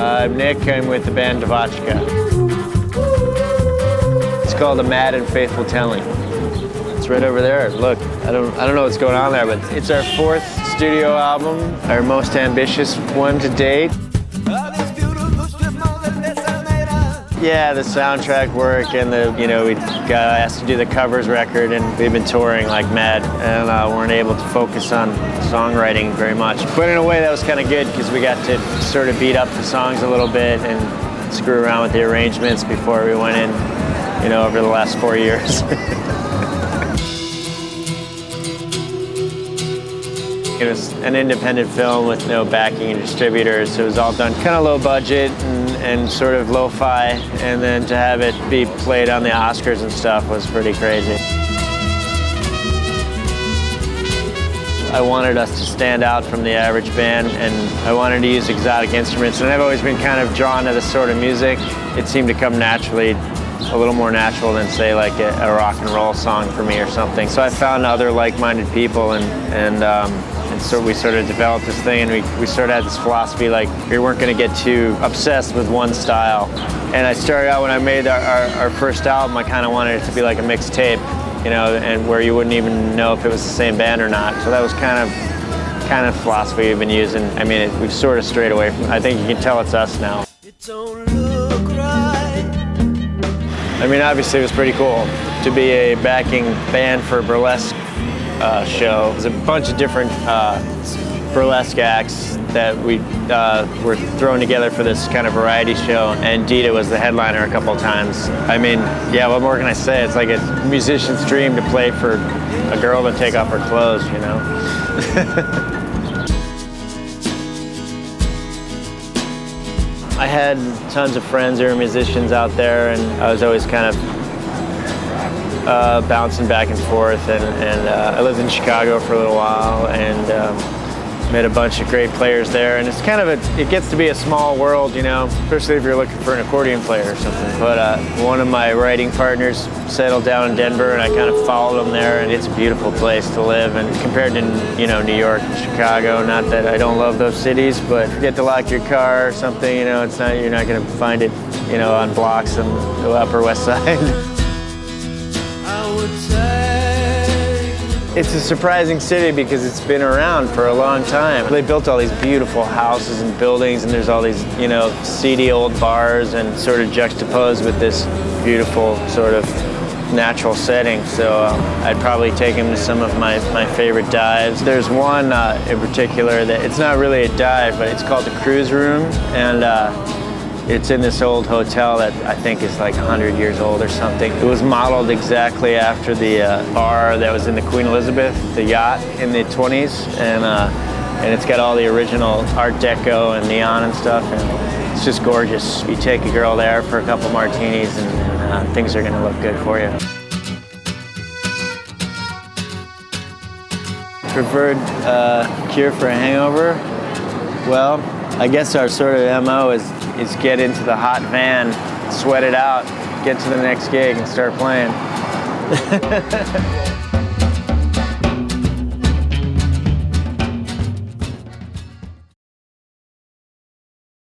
I'm Nick. I'm with the band Devotchka. It's called A Mad and Faithful Telling. It's right over there. Look, I don't know what's going on there, but it's our 4th studio album, our most ambitious one to date. Yeah, the soundtrack work and we got asked to do the covers record, and we've been touring like mad, and weren't able to focus on songwriting very much. But in a way that was kind of good, because we got to sort of beat up the songs a little bit and screw around with the arrangements before we went in, over the last 4 years. It was an independent film with no backing and distributors. It was all done kind of low budget and sort of lo-fi, and then to have it be played on the Oscars and stuff was pretty crazy. I wanted us to stand out from the average band, and I wanted to use exotic instruments, and I've always been kind of drawn to this sort of music. It seemed to come naturally, a little more natural than, say, like a rock and roll song for me or something. So I found other like-minded people, and so we sort of developed this thing, and we sort of had this philosophy, like we weren't going to get too obsessed with one style. And I started out, when I made our first album, I kind of wanted it to be like a mixtape, and where you wouldn't even know if it was the same band or not. So that was kind of philosophy we've been using. I mean, we've sort of strayed away from it. I think you can tell it's us now. It don't look right. I mean, obviously it was pretty cool to be a backing band for a burlesque show. There's a bunch of different burlesque acts that we were thrown together for this kind of variety show, and Dita was the headliner a couple of times. I mean, yeah, what more can I say? It's like a musician's dream to play for a girl to take off her clothes, I had tons of friends who were musicians out there, and I was always kind of bouncing back and forth, and I lived in Chicago for a little while, and met a bunch of great players there, and it's kind of it gets to be a small world, especially if you're looking for an accordion player or something. But one of my writing partners settled down in Denver, and I kind of followed him there, and it's a beautiful place to live. And compared to New York and Chicago, not that I don't love those cities, but forget to lock your car or something, you're not going to find it on blocks on the Upper West Side. It's a surprising city because it's been around for a long time. They built all these beautiful houses and buildings, and there's all these, seedy old bars, and sort of juxtaposed with this beautiful sort of natural setting. So I'd probably take him to some of my favorite dives. There's one in particular that it's not really a dive, but it's called the Cruise Room, and it's in this old hotel that I think is like 100 years old or something. It was modeled exactly after the bar that was in the Queen Elizabeth, the yacht in the 20s, and it's got all the original Art Deco and neon and stuff, and it's just gorgeous. You take a girl there for a couple martinis, and things are going to look good for you. Preferred cure for a hangover? Well, I guess our sort of MO is get into the hot van, sweat it out, get to the next gig, and start playing.